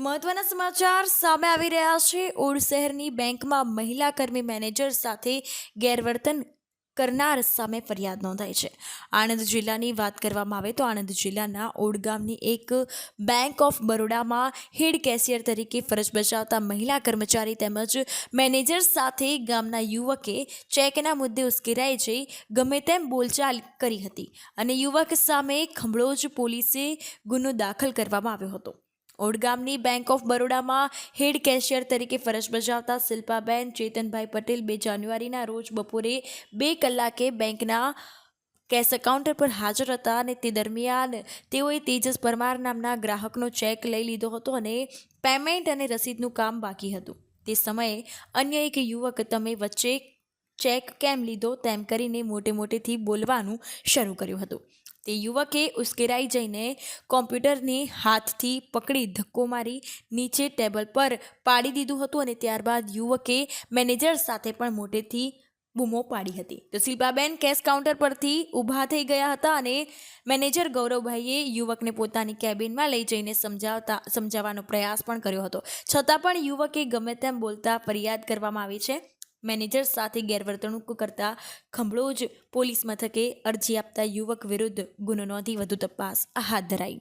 મહત્વના સમાચાર સામે આવી રહ્યા છે। ઓડ શહેરની બેંકમાં મહિલા કર્મી મેનેજર સાથે ગેરવર્તન કરનાર સામે ફરિયાદ નોંધાઈ છે। આણંદ જિલ્લાની વાત કરવામાં આવે તો આણંદ જિલ્લાના ઓડ ગામની એક બેંક ઓફ બરોડામાં હેડ કેશિયર તરીકે ફરજ બજાવતા મહિલા કર્મચારી તેમજ મેનેજર સાથે ગામના યુવકે ચેકના મુદ્દે ઉશ્કેરાઈ જઈ ગમે તેમ બોલચાલ કરી હતી અને યુવક સામે ખંભળોજ પોલીસે ગુનો દાખલ કરવામાં આવ્યો હતો। ઓડ ગામની બેંક ઓફ બરોડામાં હેડ કેશિયર તરીકે ફરજ બજાવતા શિલ્પાબેન ચેતનભાઈ પટેલ 2 જાન્યુઆરીના રોજ બપોરે 2 કલાકે બેંકના કેશ કાઉન્ટર પર હાજર હતા અને તે દરમિયાન તેઓએ તેજસ પરમાર નામના ગ્રાહકનો ચેક લઈ લીધો હતો અને પેમેન્ટ અને રસીદનું કામ બાકી હતું। તે સમયે અન્ય એક યુવક તમે વચ્ચે ચેક કેમ લીધો તેમ કરીને મોટેથી બોલવાનું શરૂ કર્યું હતું। તે યુવકે ઉશ્કેરાઈ જઈને કોમ્પ્યુટરને હાથથી પકડી ધક્કો મારી નીચે ટેબલ પર પાડી દીધું હતું અને ત્યારબાદ યુવકે મેનેજર સાથે પણ મોટેથી બૂમો પાડી હતી। તો શિલ્પાબેન કેશ કાઉન્ટર પરથી ઊભા થઈ ગયા હતા અને મેનેજર ગૌરવભાઈએ યુવકને પોતાની કેબિનમાં લઈ જઈને સમજાવવાનો પ્રયાસ પણ કર્યો હતો, છતાં પણ યુવકે ગમે તેમ બોલતા ફરિયાદ કરવામાં આવી છે। મેનેજર સાથે ગેરવર્તણૂક કરતા ખંભળોજ પોલીસ મથકે અરજી આપતા યુવક વિરુદ્ધ ગુનો નોંધી વધુ તપાસ હાથ ધરાઈ।